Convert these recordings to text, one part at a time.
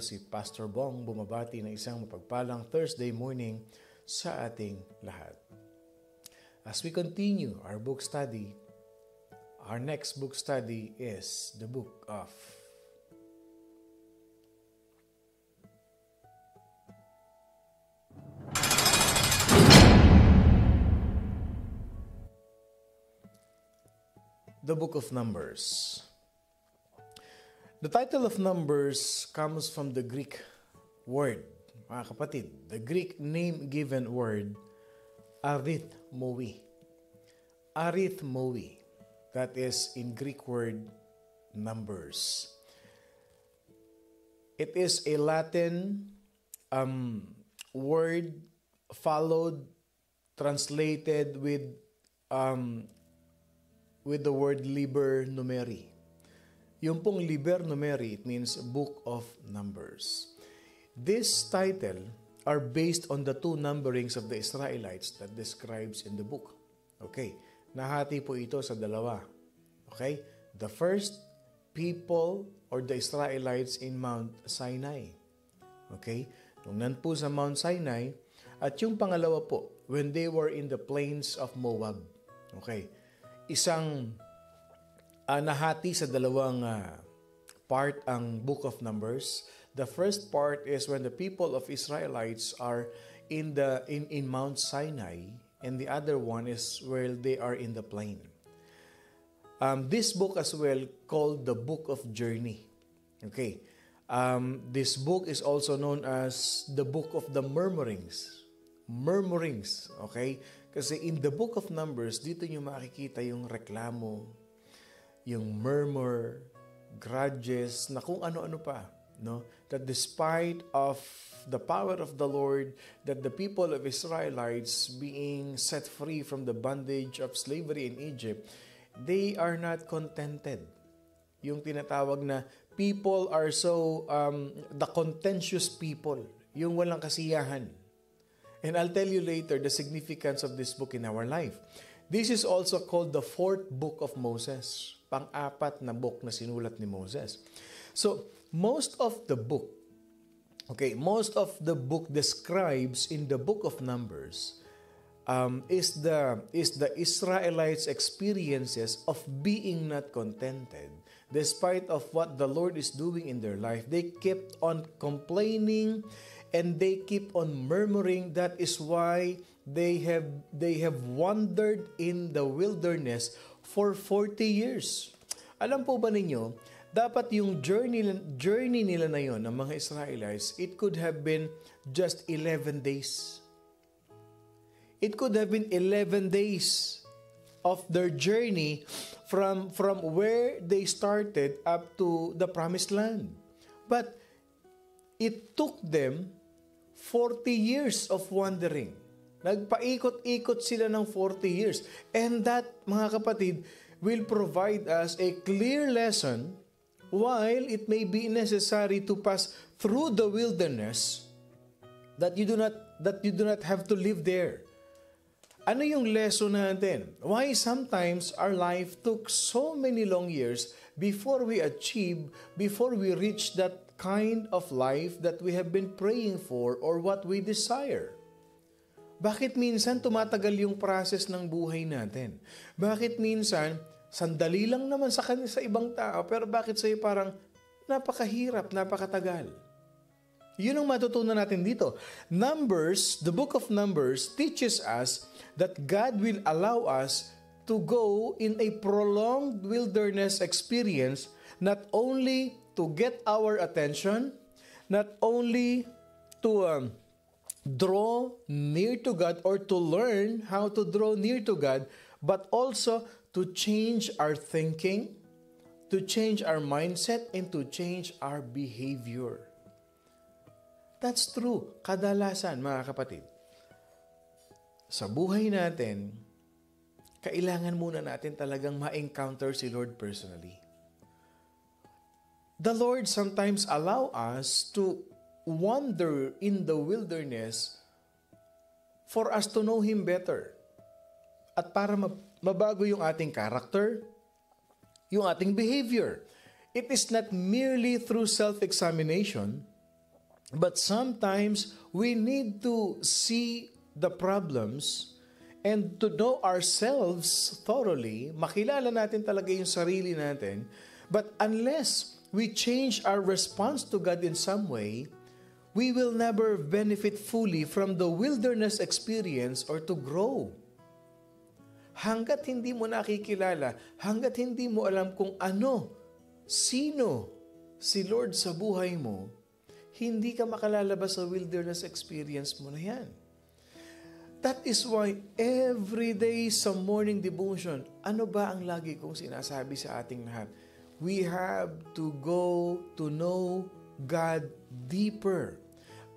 po si Pastor Bong bumabati ng isang mapagpalang Thursday morning sa ating lahat. As we continue our book study, our next book study is the book of Numbers. The title of Numbers comes from the Greek word, mga kapatid, the Greek name-given word, arithmoi. Arithmoi. That is in Greek word, numbers. It is a Latin word translated with the word liber numeri. Yung pong liber numeri, it means book of numbers. This title are based on the two numberings of the Israelites that describes in the book. Okay, nahati po ito sa dalawa. Okay, the first, people or the Israelites in Mount Sinai. Okay, nung po sa Mount Sinai, at yung pangalawa po, when they were in the plains of Moab. Okay, isang nahati sa dalawang part ang Book of Numbers. The first part is when the people of Israelites are in Mount Sinai, and the other one is where they are in the plain. This book as well called the Book of Journey. Okay, this book is also known as the Book of the Murmurings. Murmurings, okay? Kasi in the Book of Numbers, dito nyo makikita yung reklamo, yung murmur, grudges, na kung ano-ano pa, no? That despite of the power of the Lord, that the people of Israelites being set free from the bondage of slavery in Egypt, they are not contented. Yung tinatawag na people are so, the contentious people, yung walang kasiyahan. And I'll tell you later the significance of this book in our life. This is also called the fourth book of Moses, pang-apat na book na sinulat ni Moses. So, most of the book describes in the book of Numbers is the Israelites' experiences of being not contented. Despite of what the Lord is doing in their life, they kept on complaining and they keep on murmuring. That is why they have wandered in the wilderness for 40 years. Alam po ba ninyo, dapat yung journey nila na yon ng mga Israelites, it could have been just 11 days. It could have been 11 days of their journey from where they started up to the promised land. But it took them 40 years of wandering. Nagpaikot-ikot sila ng 40 years. And that, mga kapatid, will provide us a clear lesson while it may be necessary to pass through the wilderness that you do not have to live there. Ano yung lesson natin? Why sometimes our life took so many long years before we reach that kind of life that we have been praying for or what we desire? Bakit minsan tumatagal yung process ng buhay natin? Bakit minsan, sandali lang naman sa ibang tao, pero bakit sa'yo parang napakahirap, napakatagal? Yun ang matutunan natin dito. Numbers, the book of Numbers teaches us that God will allow us to go in a prolonged wilderness experience, not only to get our attention, not only to draw near to God or to learn how to draw near to God, but also to change our thinking, to change our mindset, and to change our behavior. That's true. Kadalasan, mga kapatid, sa buhay natin, kailangan muna natin talagang ma-encounter si Lord personally. The Lord sometimes allow us to wander in the wilderness for us to know Him better. At para mabago yung ating character, yung ating behavior. It is not merely through self-examination, But sometimes we need to see the problems and to know ourselves thoroughly. Makilala natin talaga yung sarili natin. But unless we change our response to God in some way, we will never benefit fully from the wilderness experience or to grow. Hanggat hindi mo nakikilala, hanggat hindi mo alam kung ano, sino si Lord sa buhay mo, hindi ka makalalabas sa wilderness experience mo na yan. That is why every day sa morning devotion, ano ba ang lagi kong sinasabi sa ating lahat? We have to go to know God deeper.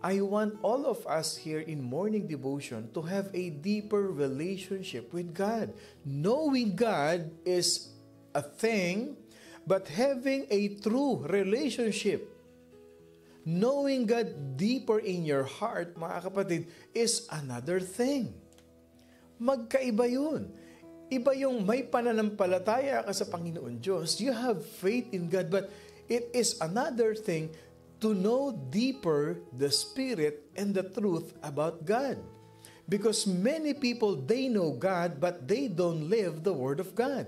I want all of us here in morning devotion to have a deeper relationship with God. Knowing God is a thing, but having a true relationship, knowing God deeper in your heart, mga kapatid, is another thing. Magkaiba yun. Iba yung may pananampalataya ka sa Panginoon Diyos. You have faith in God, but it is another thing to know deeper the Spirit and the truth about God. Because many people, they know God, but they don't live the Word of God.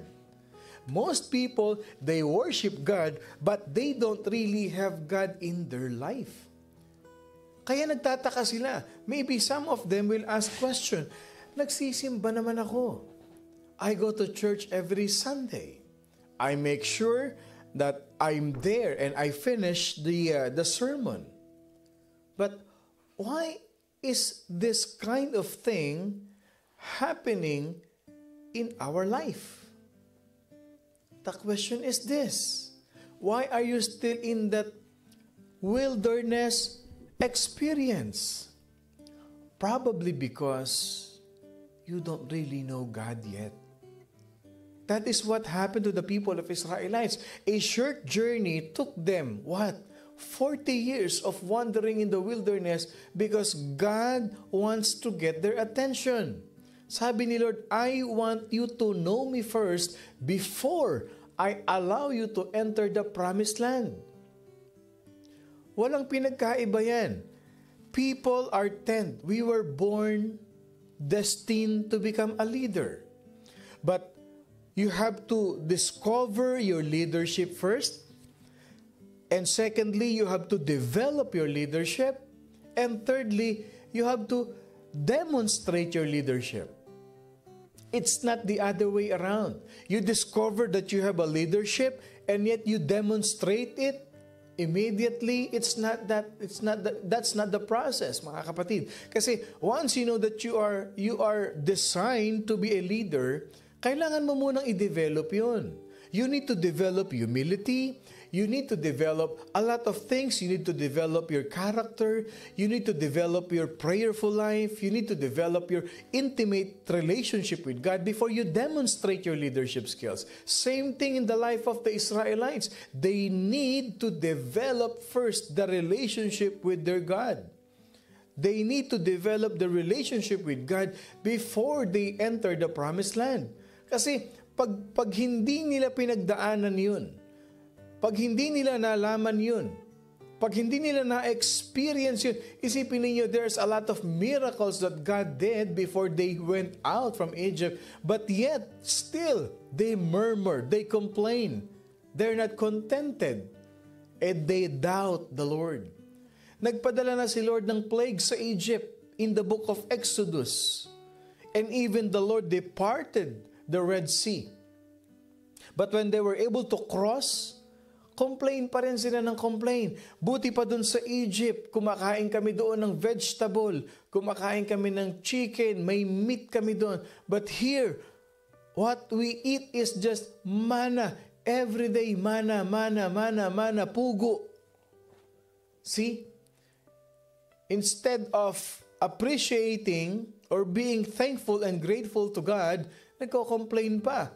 Most people, they worship God, but they don't really have God in their life. Kaya nagtataka sila. Maybe some of them will ask question, nagsisimba naman ako. I go to church every Sunday. I make sure that I'm there and I finish the sermon. But why is this kind of thing happening in our life? The question is this: why are you still in that wilderness experience? Probably because you don't really know God yet. That is what happened to the people of Israelites. A short journey took them, what? 40 years of wandering in the wilderness because God wants to get their attention. Sabi ni Lord, I want you to know me first before I allow you to enter the promised land. Walang pinagkaiba yan. People are tent. We were born destined to become a leader. But you have to discover your leadership first. And secondly, you have to develop your leadership. And thirdly, you have to demonstrate your leadership. It's not the other way around. You discover that you have a leadership and yet you demonstrate it immediately. That's not the process, mga kapatid. Kasi once you know that you are designed to be a leader, kailangan mo munang i-develop yun. You need to develop humility. You need to develop a lot of things. You need to develop your character. You need to develop your prayerful life. You need to develop your intimate relationship with God before you demonstrate your leadership skills. Same thing in the life of the Israelites. They need to develop first the relationship with their God. They need to develop the relationship with God before they enter the promised land. Kasi pag hindi nila pinagdaanan yun, pag hindi nila nalaman yun, pag hindi nila na-experience yun, isipin niyo there's a lot of miracles that God did before they went out from Egypt, but yet, still, they murmur, they complain, they're not contented, and they doubt the Lord. Nagpadala na si Lord ng plague sa Egypt in the book of Exodus, and even the Lord departed the Red Sea. But when they were able to cross, complain pa rin sila ng complain. Buti pa dun sa Egypt, kumakain kami doon ng vegetable, kumakain kami ng chicken, may meat kami doon. But here, what we eat is just manna. Everyday manna, manna, manna, manna, pugo. See? Instead of appreciating or being thankful and grateful to God, nagko-complain pa.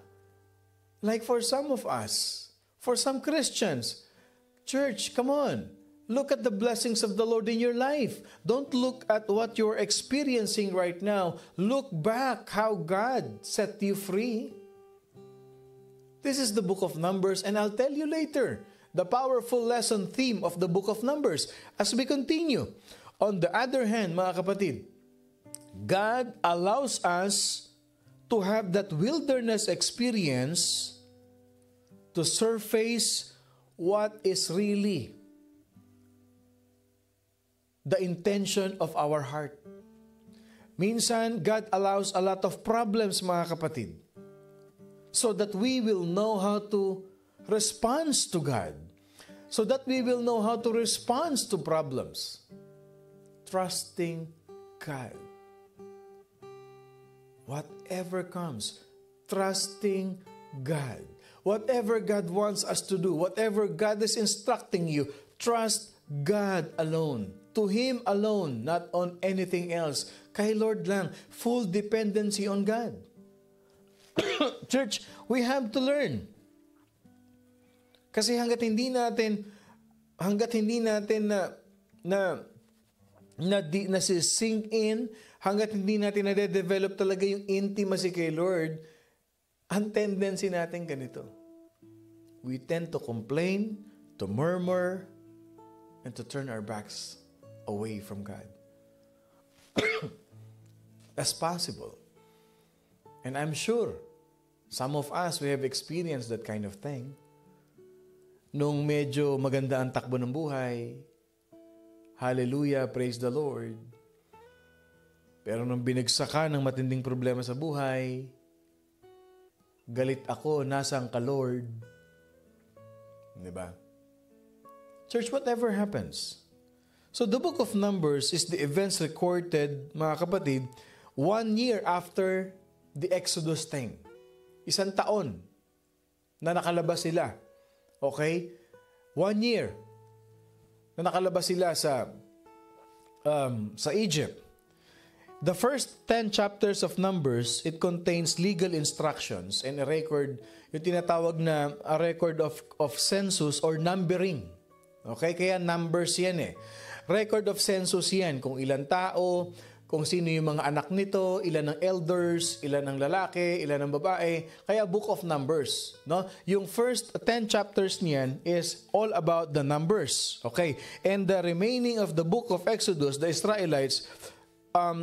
Like for some of us, for some Christians, church, come on. Look at the blessings of the Lord in your life. Don't look at what you're experiencing right now. Look back how God set you free. This is the book of Numbers, and I'll tell you later the powerful lesson theme of the book of Numbers as we continue. On the other hand, mga kapatid, God allows us to have that wilderness experience to surface what is really the intention of our heart. Minsan, God allows a lot of problems, mga kapatid, so that we will know how to respond to God, so that we will know how to respond to problems. Trusting God. Whatever comes, trusting God. Whatever God wants us to do, whatever God is instructing you, trust God alone. To Him alone, not on anything else. Kay Lord lang, full dependency on God. Church, we have to learn. Kasi hanggat hindi natin sink in, hanggat hindi natin nade-develop talaga yung intimacy kay Lord, ang tendency natin ganito. We tend to complain, to murmur, and to turn our backs away from God. That's possible. And I'm sure some of us, we have experienced that kind of thing. Nung medyo maganda ang takbo ng buhay, hallelujah, praise the Lord. Pero nung binagsakan ng matinding problema sa buhay, galit ako, nasaan ka, Lord? Diba? Church, whatever happens. So the book of Numbers is the events recorded, mga kapatid, 1 year after the Exodus thing. 1 taon na nakalabas sila. Okay? 1 year na nakalabas sila sa Egypt. The first 10 chapters of Numbers, it contains legal instructions and a record, yung tinatawag na a record of census or numbering. Okay? Kaya numbers yan eh. Record of census yan, kung ilang tao, kung sino yung mga anak nito, ilan ng elders, ilan ng lalaki, ilan ng babae. Kaya book of Numbers. No? Yung first 10 chapters niyan is all about the numbers. Okay? And the remaining of the book of Exodus, the Israelites,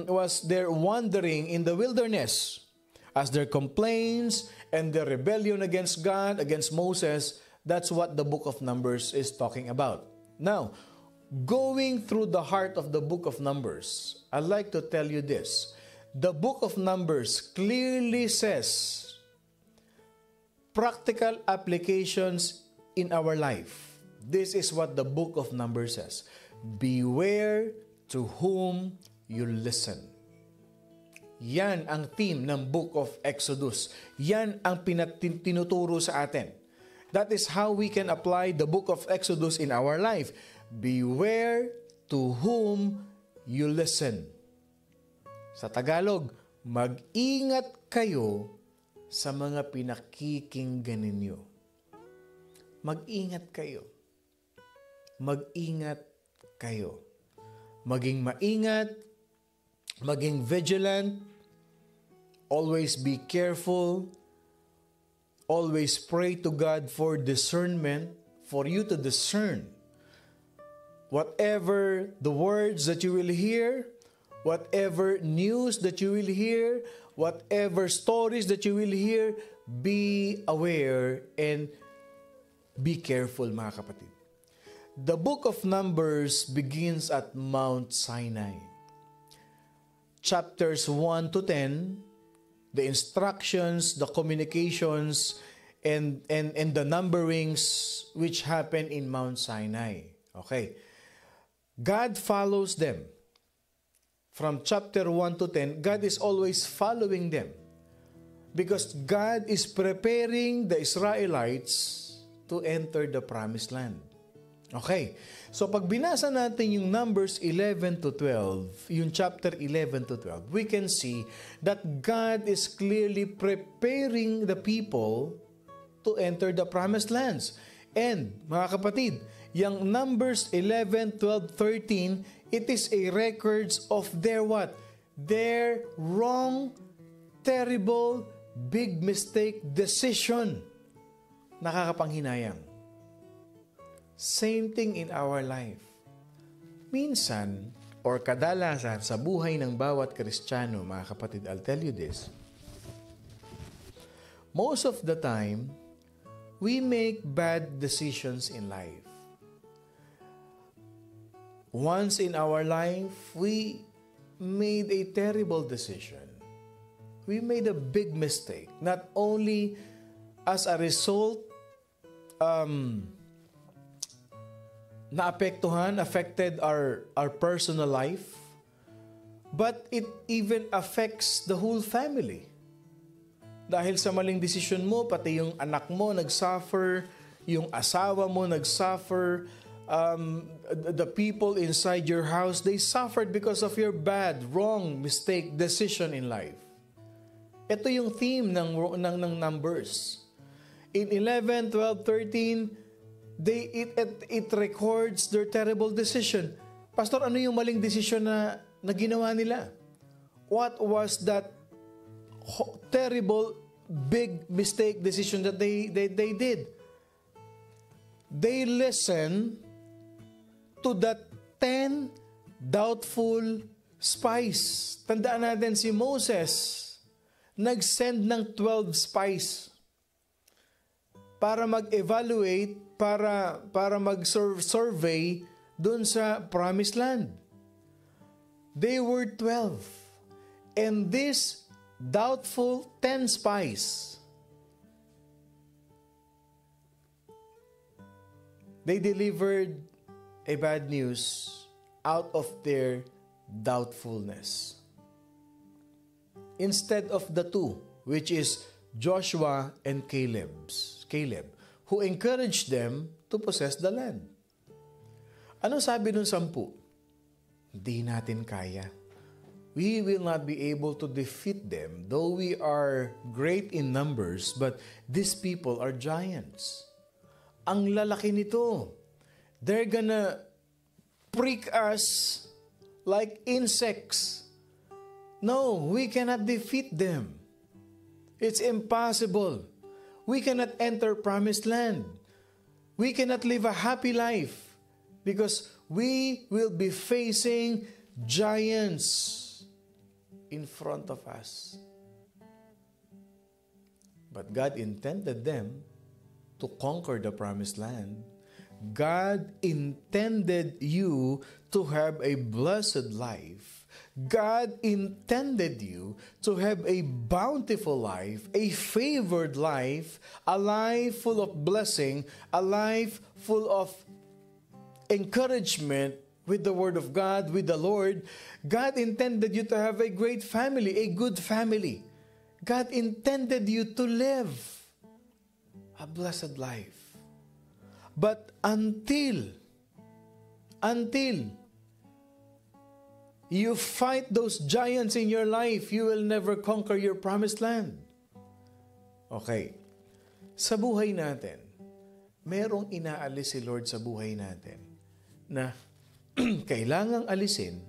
was their wandering in the wilderness as their complaints and their rebellion against God, against Moses. That's what the book of Numbers is talking about. Now, going through the heart of the book of Numbers, I'd like to tell you this. The book of Numbers clearly says practical applications in our life. This is what the book of Numbers says. Beware to whom you listen. Yan ang theme ng book of Exodus. Yan ang tinuturo sa atin. That is how we can apply the book of Exodus in our life. Beware to whom you listen. Sa Tagalog, mag-ingat kayo sa mga pinakikinggan ninyo. Mag-ingat kayo. Mag-ingat kayo. Maging maingat, maging vigilant, always be careful, always pray to God for discernment, for you to discern whatever the words that you will hear, whatever news that you will hear, whatever stories that you will hear, be aware and be careful, mga kapatid. The book of Numbers begins at Mount Sinai. Chapters 1 to 10, the instructions, the communications, and the numberings which happen in Mount Sinai. Okay. God follows them. From chapter 1 to 10, God is always following them. Because God is preparing the Israelites to enter the promised land. Okay. So pag binasa natin yung Numbers 11 to 12, yung chapter 11 to 12, we can see that God is clearly preparing the people to enter the promised lands. And, mga kapatid, yung Numbers 11, 12, 13, it is a records of their what? Their wrong, terrible, big mistake decision. Nakakapanghinayang. Same thing in our life. Minsan, or kadalasan sa buhay ng bawat Kristiyano, mga kapatid, I'll tell you this. Most of the time, we make bad decisions in life. Once in our life, we made a terrible decision. We made a big mistake. Not only as a result, affected our personal life, but it even affects the whole family. Dahil sa maling desisyon mo, pati yung anak mo nag-suffer, yung asawa mo nag-suffer, the people inside your house, they suffered because of your bad, wrong, mistake, decision in life. Ito yung theme ng Numbers. In 11, 12, 13, it records their terrible decision. Pastor, ano yung maling desisyon na ginawa nila? What was that terrible, big mistake decision that they did? They listened to that 10 doubtful spies. Tandaan natin si Moses, nag-send ng 12 spies para mag-evaluate, para mag-survey dun sa Promised Land. They were 12. And this doubtful 10 spies, they delivered a bad news out of their doubtfulness. Instead of the two, which is Joshua and Caleb, who encouraged them to possess the land. Ano sabi ng 10? Hindi natin kaya. We will not be able to defeat them, though we are great in numbers, but these people are giants. Ang lalaki nito. They're gonna prick us like insects. No, we cannot defeat them. It's impossible. We cannot enter Promised Land. We cannot live a happy life because we will be facing giants in front of us. But God intended them to conquer the Promised Land. God intended you to have a blessed life. God intended you to have a bountiful life, a favored life, a life full of blessing, a life full of encouragement with the Word of God, with the Lord. God intended you to have a great family, a good family. God intended you to live a blessed life. But until you fight those giants in your life, you will never conquer your Promised Land. Okay. Sa buhay natin, merong inaalis si Lord sa buhay natin na kailangang alisin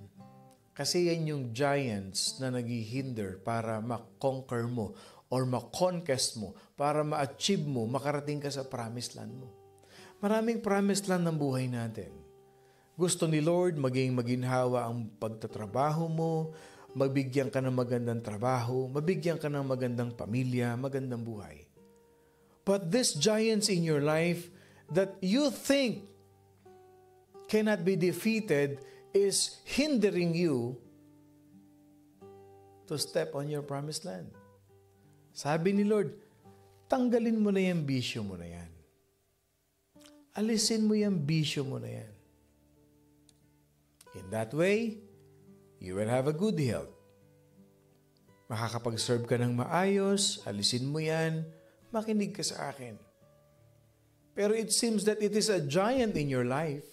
kasi yan yung giants na naghihinder para ma-conquer mo or ma-conquest mo, para ma-achieve mo, makarating ka sa Promised Land mo. Maraming Promised Land ng buhay natin. Gusto ni Lord maging maginhawa ang pagtatrabaho mo, mabigyan ka ng magandang trabaho, mabigyan ka ng magandang pamilya, magandang buhay. But these giants in your life that you think cannot be defeated is hindering you to step on your Promised Land. Sabi ni Lord, tanggalin mo na yung bisyo mo na yan. Alisin mo yung bisyo mo na yan. In that way, you will have a good health. Makakapag-serve ka ng maayos, alisin mo yan, makinig ka sa akin. Pero it seems that it is a giant in your life.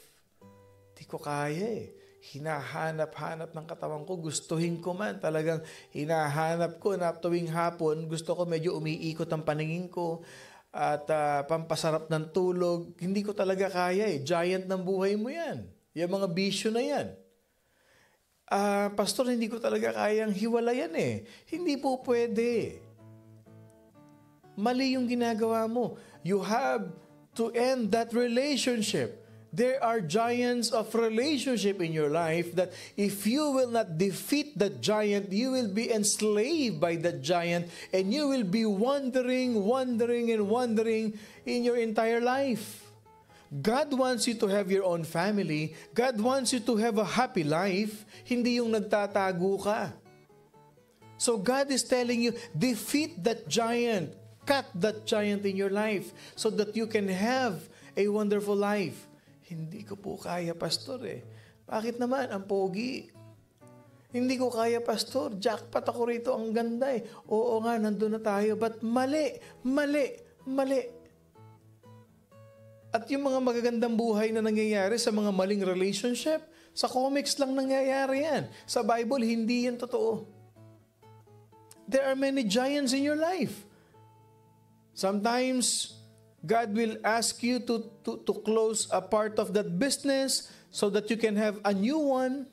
Di ko kaya eh. Hinahanap-hanap ng katawan ko, gustuhin ko man. Talagang hinahanap ko na tuwing hapon, gusto ko medyo umiikot ang paningin ko at pampasarap ng tulog. Hindi ko talaga kaya eh. Giant ng buhay mo yan. Yung mga bisyo na yan. Pastor, hindi ko talaga kayang hiwalayan eh. Hindi po pwede. Mali yung ginagawa mo. You have to end that relationship. There are giants of relationship in your life that if you will not defeat that giant, you will be enslaved by that giant and you will be wandering in your entire life. God wants you to have your own family. God wants you to have a happy life, hindi yung nagtatago ka. So God is telling you, defeat that giant, cut that giant in your life so that you can have a wonderful life. Hindi ko po kaya, Pastor eh. Bakit naman? Ang pogi. Hindi ko kaya, Pastor. Jackpot ako rito. Ang ganda eh. Oo nga, nandun na tayo. But mali. At yung mga magagandang buhay na nangyayari sa mga maling relationship, sa comics lang nangyayari yan. Sa Bible, hindi yan totoo. There are many giants in your life. Sometimes, God will ask you to close a part of that business so that you can have a new one.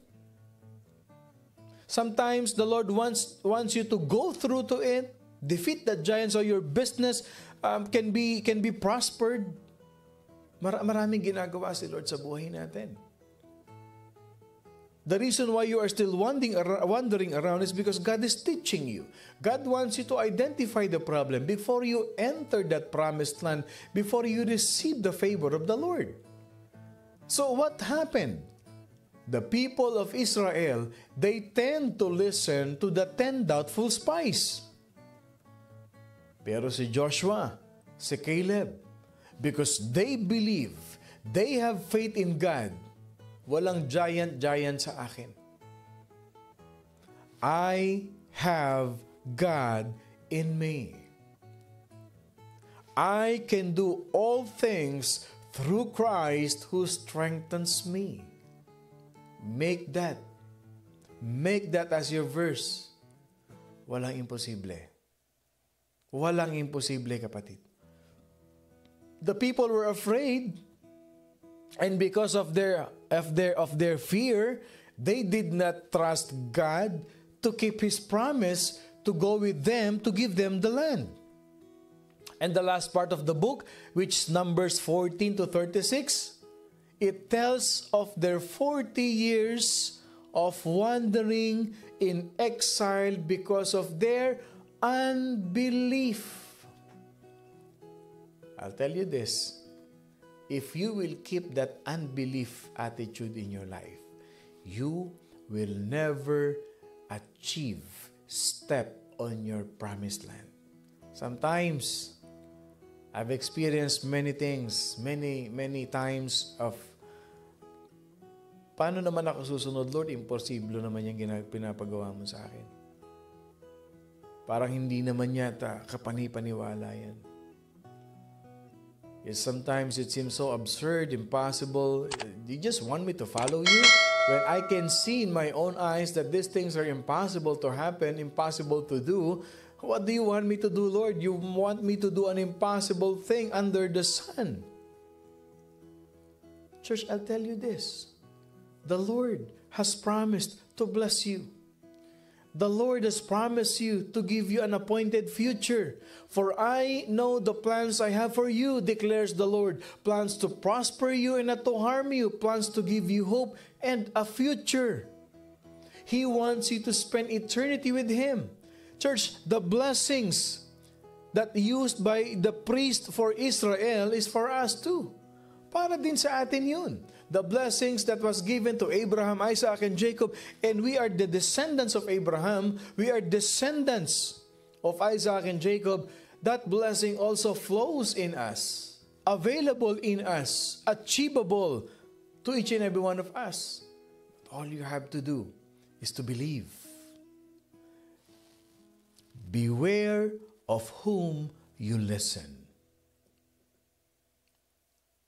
Sometimes the Lord wants you to go through to it, defeat that giant so your business can be prospered. Maraming ginagawa si Lord sa buhay natin. The reason why you are still wandering around is because God is teaching you. God wants you to identify the problem before you enter that promised land, before you receive the favor of the Lord. So what happened? The people of Israel, they tend to listen to the 10 doubtful spies. Pero si Joshua, si Caleb, because they believe, they have faith in God, walang giant sa akin. I have God in me. I can do all things through Christ who strengthens me. Make that as your verse. Walang imposible. Walang imposible, kapatid. The people were afraid, and because of their fear, they did not trust God to keep His promise to go with them to give them the land. And the last part of the book, which Numbers 14 to 36, it tells of their 40 years of wandering in exile because of their unbelief. I'll tell you this, if you will keep that unbelief attitude in your life, you will never achieve step on your promised land. Sometimes, I've experienced many things, many times of, paano naman ako susunod, Lord? Imposible naman yung pinapagawa mo sa akin. Parang hindi naman yata kapani-paniwala yan. Yes, sometimes it seems so absurd, impossible. You just want me to follow you? When I can see in my own eyes that these things are impossible to happen, impossible to do, what do you want me to do, Lord? You want me to do an impossible thing under the sun. Church, I'll tell you this. The Lord has promised to bless you. The Lord has promised you to give you an appointed future. For I know the plans I have for you, declares the Lord. Plans to prosper you and not to harm you. Plans to give you hope and a future. He wants you to spend eternity with Him. Church, the blessings that used by the priest for Israel is for us too. Para din sa atin yun. The blessings that was given to Abraham, Isaac, and Jacob, and we are the descendants of Abraham, we are descendants of Isaac and Jacob, that blessing also flows in us, available in us, achievable to each and every one of us. All you have to do is to believe. Beware of whom you listen.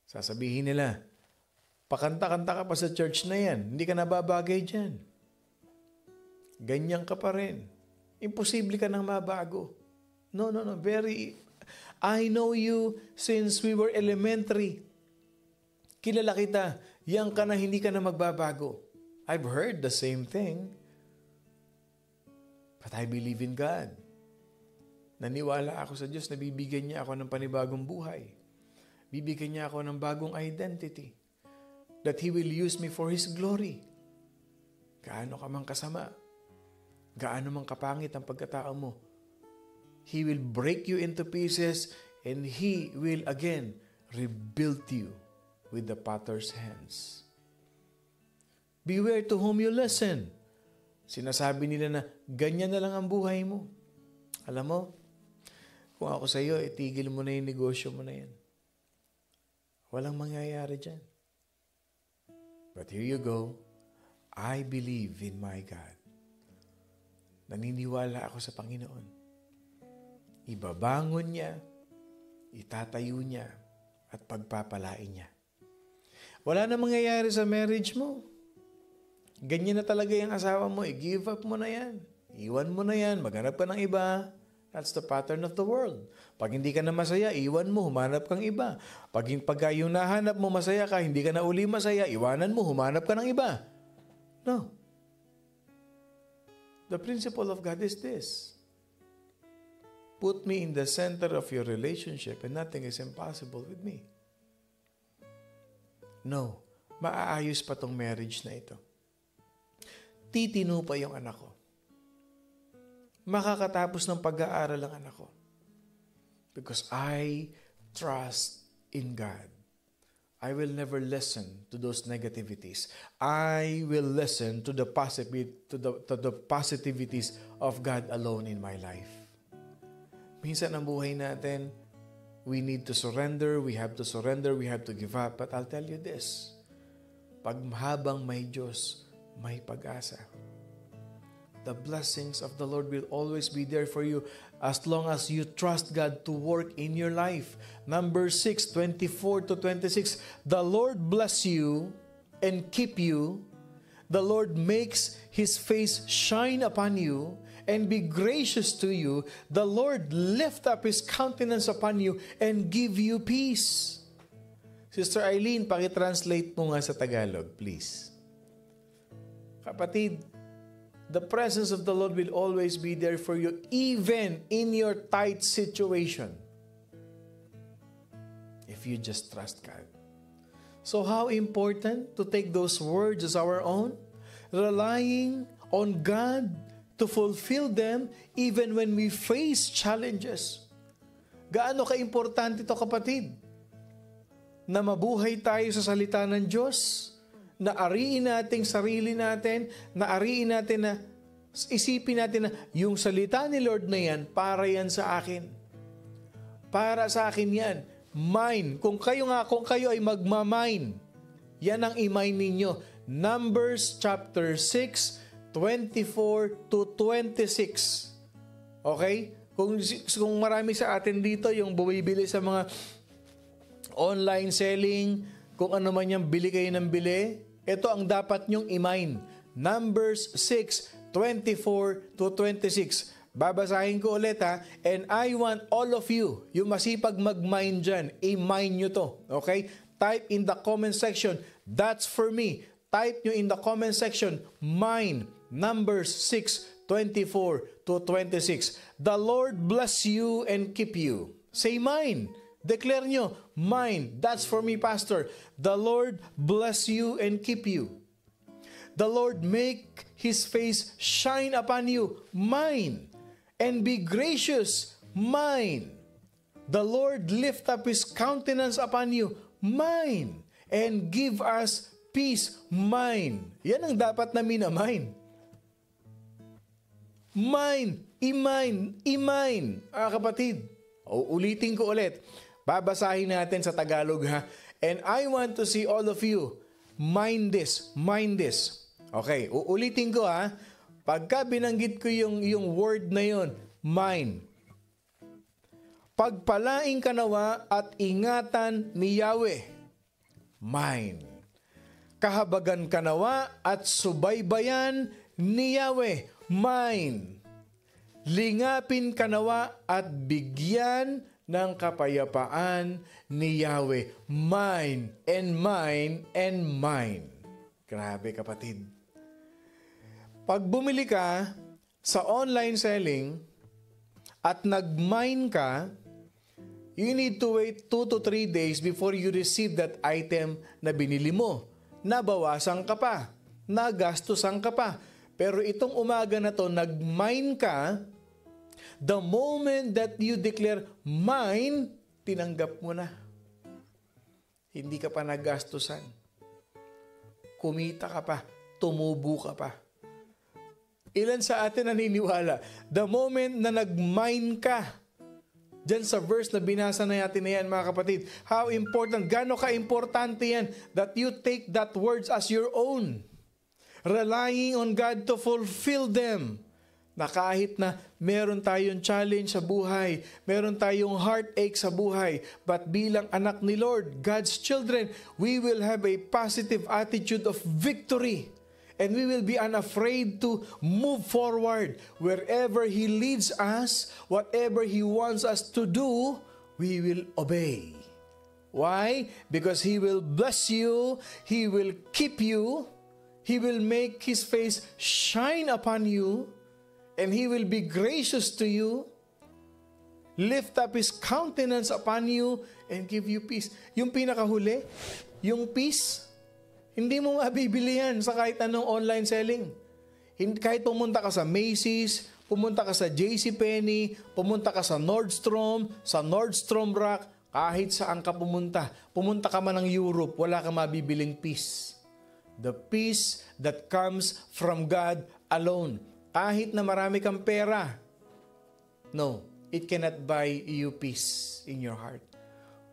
Sasabihin nila, pakanta-kanta ka pa sa church na yan, hindi ka nababagay dyan. Ganyan ka pa rin. Imposible ka nang mabago. No. I know you since we were elementary. Kilala kita, yan ka na, hindi ka na magbabago. I've heard the same thing. But I believe in God. Naniwala ako sa Diyos na bibigyan niya ako ng panibagong buhay. Bibigyan niya ako ng bagong identity. that He will use me for His glory. Gaano ka man kasama, gaano man kapangit ang pagkatao mo, He will break you into pieces and He will again rebuild you with the potter's hands. Beware to whom you listen. Sinasabi nila na ganyan na lang ang buhay mo. Alam mo, kung ako sa iyo, itigil mo na yung negosyo mo na yan. Walang mangyayari dyan. But here you go. I believe in my God. Naniniwala ako sa Panginoon. Ibabangon niya, itatayo niya, at pagpapalain niya. Wala na mangyayari sa marriage mo. Ganyan na talaga yung asawa mo. I-give up mo na yan. Iwan mo na yan. Maghanap ka ng iba. That's the pattern of the world. Pag hindi ka na masaya, iwan mo, humanap kang iba. Pag yung nahanap mo masaya ka, hindi ka na uli masaya, iwanan mo, humanap ka ng iba. No. The principle of God is this. Put me in the center of your relationship and nothing is impossible with me. No. Maaayos pa tong marriage na ito. Titino pa yung anak ko. Makakatapos ng pag-aaral ang anak ko. Because I trust in God. I will never listen to those negativities. I will listen to the positivities of God alone in my life. Minsan ang buhay natin, we need to surrender, we have to surrender, we have to give up. But I'll tell you this, pag habang may Diyos, may pag-asa. The blessings of the Lord will always be there for you as long as you trust God to work in your life. Numbers 6:24-26. The Lord bless you and keep you. The Lord makes His face shine upon you and be gracious to you. The Lord lift up His countenance upon you and give you peace. Sister Eileen, pakitranslate mo nga sa Tagalog, please. Kapatid, the presence of the Lord will always be there for you, even in your tight situation. If you just trust God. So how important to take those words as our own? Relying on God to fulfill them even when we face challenges. Gaano ka-importante ito, kapatid? Na mabuhay tayo sa salita ng Diyos, na ariin natin sarili natin, na ariin natin na isipin natin na yung salita ni Lord na yan, para yan sa akin. Para sa akin yan. Mine. Kung kayo ay magmamine, yan ang i-mine ninyo. Numbers chapter 6:24-26. Okay? Kung marami sa atin dito yung bumibili sa mga online selling, kung ano man yung bili kayo ng bili, ito ang dapat nyong i-mine. Numbers 6:24-26. Babasahin ko ulit ha. And I want all of you, yung masipag mag-mine dyan, i-mine nyo to. Okay? Type in the comment section, that's for me. Type nyo in the comment section, mine. Numbers 6:24-26. The Lord bless you and keep you. Say mine. Declare nyo, mine. That's for me, Pastor. The Lord bless you and keep you. The Lord make His face shine upon you, mine. And be gracious, mine. The Lord lift up His countenance upon you, mine. And give us peace, mine. Yan ang dapat na minamine. Mine, i-mine. Kapatid, ulitin ko ulit. Babasahin natin sa Tagalog ha. And I want to see all of you mind this. Okay, uulitin ko ha. Pagka binanggit ko yung word na yon, mine. Pagpalaing ka nawa at ingatan ni Yahweh, mine. Kahabagan ka nawa at subaybayan ni Yahweh, mine. Lingapin ka nawa at bigyan ng kapayapaan ni Yahweh. Mine and mine and mine. Grabe, kapatid. Pag bumili ka sa online selling at nag-mine ka, you need to wait 2 to 3 days before you receive that item na binili mo. nabawasan ka pa, nagastusan ka pa. Pero itong umaga na to, nag-mine ka, the moment that you declare mine, tinanggap mo na. Hindi ka pa nagastusan. Kumita ka pa, tumubo ka pa. Ilan sa atin naniniwala, the moment na nag-mine ka, dyan sa verse na binasa na natin na yan, mga kapatid, how important, gaano ka-importante yan, that you take that words as your own. Relying on God to fulfill them. Na kahit na meron tayong challenge sa buhay, meron tayong heartache sa buhay, but bilang anak ni Lord, God's children, we will have a positive attitude of victory. And we will be unafraid to move forward. Wherever He leads us, whatever He wants us to do, we will obey. Why? Because He will bless you, He will keep you, He will make His face shine upon you, and He will be gracious to you, lift up His countenance upon you, and give you peace. Yung pinakahuli, yung peace, hindi mo mabibili yan sa kahit anong online selling. Kahit pumunta ka sa Macy's, pumunta ka sa JCPenney, pumunta ka sa Nordstrom Rack, kahit saan ka pumunta ka man ng Europe, wala kang mabibiling peace. The peace that comes from God alone. Kahit na marami kang pera, no, it cannot buy you peace in your heart.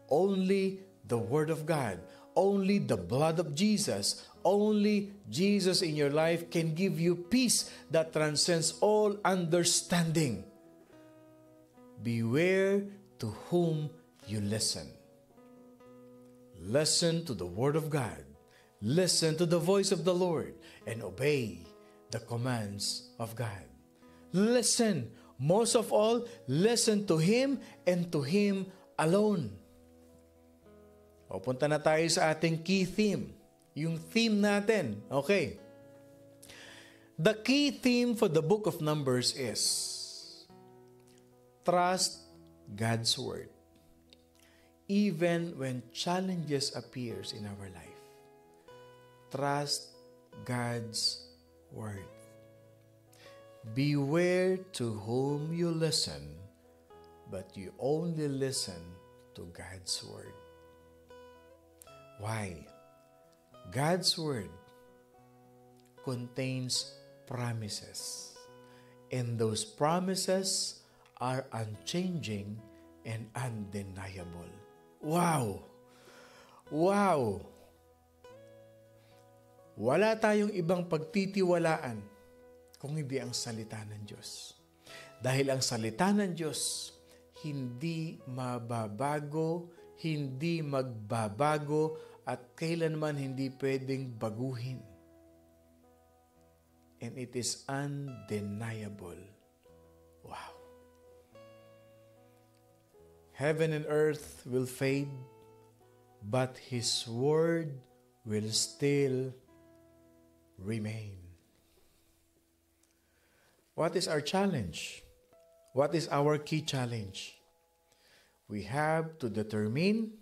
Only the Word of God, only the blood of Jesus, only Jesus in your life can give you peace that transcends all understanding. Beware to whom you listen. Listen to the Word of God. Listen to the voice of the Lord and obey the commands of God. Listen. Most of all, listen to Him and to Him alone. O, punta na tayo sa ating key theme. Yung theme natin. Okay. The key theme for the book of Numbers is trust God's Word. Even when challenges appears in our life. Trust God's Word. Beware to whom you listen, but you only listen to God's Word. Why? God's Word contains promises, and those promises are unchanging and undeniable. Wow! Wow! Wala tayong ibang pagtitiwalaan kung hindi ang salita ng Diyos. Dahil ang salita ng Diyos hindi mababago, hindi magbabago, at kailanman hindi pwedeng baguhin. And it is undeniable. Wow! Heaven and earth will fade, but His Word will still remain. What is our challenge? What is our key challenge? We have to determine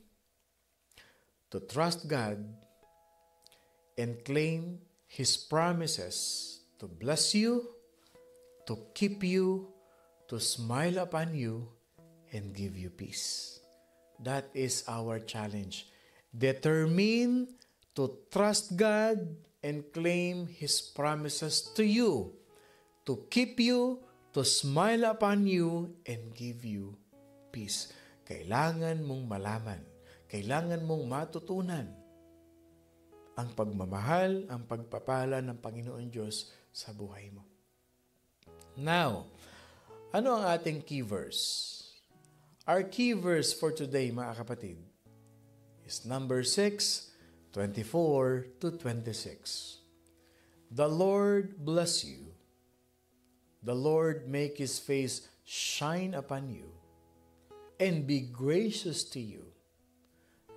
to trust God and claim His promises to bless you, to keep you, to smile upon you, and give you peace. That is our challenge. Determine to trust God and claim His promises to you, to keep you, to smile upon you, and give you peace. Kailangan mong malaman, kailangan mong matutunan ang pagmamahal, ang pagpapala ng Panginoon Diyos sa buhay mo. Now, ano ang ating key verse? Our key verse for today, mga kapatid, is number 6, 24 to 26. The Lord bless you. The Lord make His face shine upon you and be gracious to you.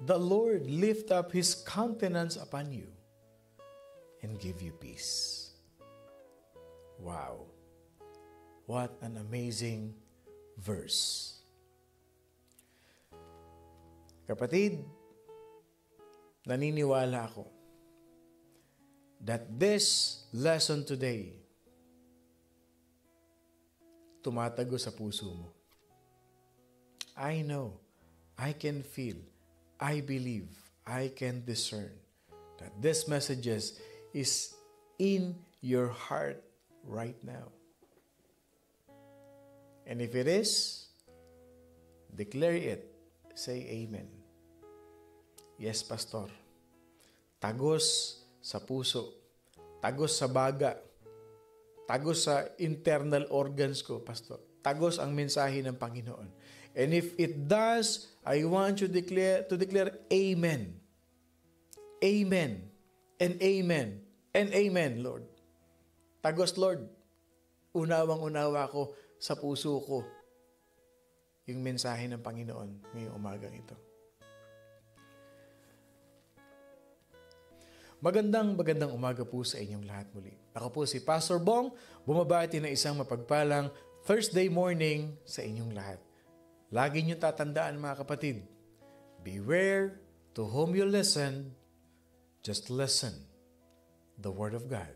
The Lord lift up His countenance upon you and give you peace. Wow! What an amazing verse. Kapatid, naniniwala ako that this lesson today tumatago sa puso mo. I know, I can feel, I believe, I can discern that this messages is in your heart right now. And if it is, declare it. Say amen. Yes, Pastor. Tagos sa puso. Tagos sa baga. Tagos sa internal organs ko, Pastor. Tagos ang mensahe ng Panginoon. And if it does, I want you to declare amen. Amen. And amen. And amen, Lord. Tagos, Lord. Unawang-unawa ko sa puso ko yung mensahe ng Panginoon ngayong umagang ito. Magandang umaga po sa inyong lahat muli. Ako po si Pastor Bong, bumabati ng isang mapagpalang Thursday morning sa inyong lahat. Lagi niyo tatandaan mga kapatid, beware to whom you listen, just listen. The Word of God.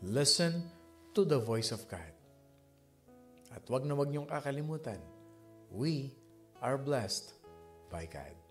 Listen to the voice of God. At wag na wag niyong kakalimutan, we are blessed by God.